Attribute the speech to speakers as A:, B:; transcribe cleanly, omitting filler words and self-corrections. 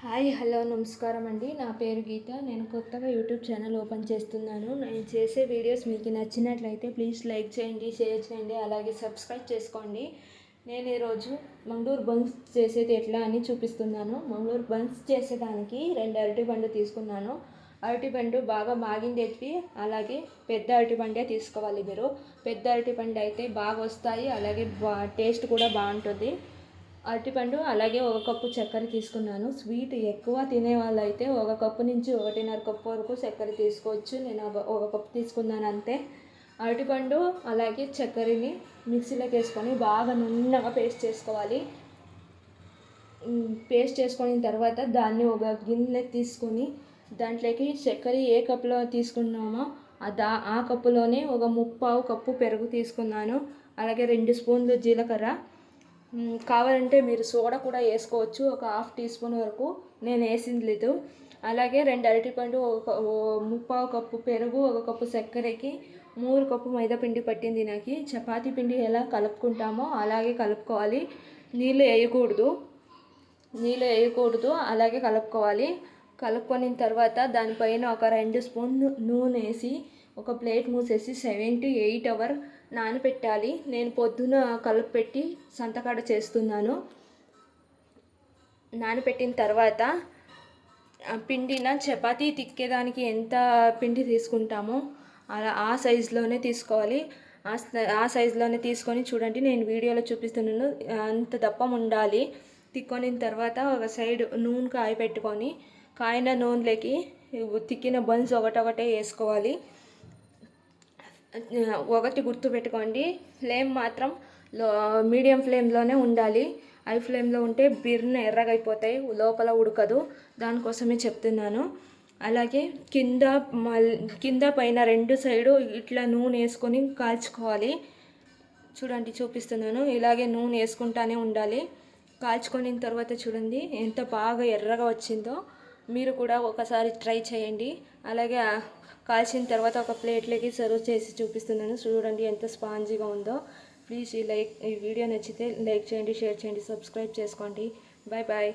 A: Hi hello నమస్కారం అండి. నా పేరు గీత. నేను కొత్తగా యూట్యూబ్ ఛానల్ ఓపెన్ చేస్తున్నాను. నేను చేసే వీడియోస్ మీకు నచ్చినట్లయితే ప్లీజ్ లైక్ చేయండి, షేర్ చేయండి, అలాగే సబ్స్క్రైబ్ చేసుకోండి. నేను ఈరోజు మంగళూరు బన్స్ చేసేది ఎట్లా అని చూపిస్తున్నాను. మంగళూరు బన్స్ చేసేదానికి 2 అరటిపండు తీసుకున్నాను. అరటిపండు బాగా మాగిండేటివి, అలాగే పెద్ద అరటిపండే తీసుకోవాలి. మీరు పెద్ద అరటిపండు అయితే బాగా వస్తాయి, అలాగే టేస్ట్ కూడా బాగుంటుంది. అరటిపండు అలాగే 1 కప్పు చక్కెర తీసుకున్నాను. స్వీట్ ఎక్కువ తినే వాళ్ళైతే 1 కప్పు నుంచి 1.5 కప్పు వరకు చక్కెర తీసుకోవచ్చు. నేను 1 కప్పు తీసుకున్నాను అంతే. అరటిపండు అలాగే చక్కెరని మిక్సీలోకి వేసుకొని బాగా నున్నగా పేస్ట్ చేసుకోవాలి. పేస్ట్ చేసుకున్న తర్వాత దాన్ని ఒక గిన్నెలోకి తీసుకొని దాంట్లోకి చక్కెర ఏ కప్పులో తీసుకున్నామో ఆ కప్పులోనే 1/3 కప్పు పెరుగు తీసుకున్నాను. అలాగే 2 స్పూన్లు జీలకర్ర, కావాలంటే మీరు సోడా కూడా వేసుకోవచ్చు, ఒక 1/2 టీ స్పూన్ వరకు. నేను వేసింది లేదు. అలాగే 2 అరటిపండు, 1/3 కప్పు పెరుగు, 1 కప్పు చక్కెరకి 3 కప్పు మైదా పిండి పట్టింది. నాకు చపాతీ పిండి ఎలా కలుపుకుంటామో అలాగే కలుపుకోవాలి. నీళ్ళు వేయకూడదు, అలాగే కలుపుకోవాలి. కలుపుకొని తర్వాత దానిపైన ఒక 2 స్పూన్లు నూనె వేసి ఒక ప్లేట్ మూసేసి 7 to 8 hours నానబెట్టాలి. నేను పొద్దున కలిపెట్టి సంతకాడ చేస్తున్నాను. నానబెట్టిన తర్వాత పిండిన చపాతీ తిక్కేదానికి ఎంత పిండి తీసుకుంటామో ఆ సైజులోనే తీసుకోవాలి. ఆ సైజులోనే తీసుకొని చూడండి, నేను వీడియోలో చూపిస్తున్నాను. అంత దప్పం ఉండాలి. తిక్కొని తర్వాత ఒక సైడ్ నూనె పెట్టుకొని కాయిన నూనెలోకి తిక్కిన బన్స్ ఒకటొకటే వేసుకోవాలి. ఒకటి గుర్తుపెట్టుకోండి, ఫ్లేమ్ మాత్రం మీడియం ఫ్లేమ్లోనే ఉండాలి. హై ఫ్లేమ్లో ఉంటే బిర్న ఎర్రగైపోతాయి, లోపల ఉడకదు. దానికోసమే చెప్తున్నాను. అలాగే కింద పైన 2 సైడు ఇట్లా నూనె వేసుకొని కాల్చుకోవాలి. చూడండి, చూపిస్తున్నాను. ఇలాగే నూనె వేసుకుంటానే ఉండాలి. కాల్చుకొని తర్వాత చూడండి ఎంత బాగా ఎర్రగా వచ్చిందో. మీరు కూడా ఒకసారి ట్రై చేయండి. అలాగే కాల్చిన తర్వాత ఒక ప్లేట్లోకి సర్వ్ చేసి చూపిస్తున్నాను. చూడండి ఎంత స్పాంజీగా ఉందో. ప్లీజ్ ఈ వీడియో నచ్చితే లైక్ చేయండి, షేర్ చేయండి, సబ్స్క్రైబ్ చేసుకోండి. Bye bye.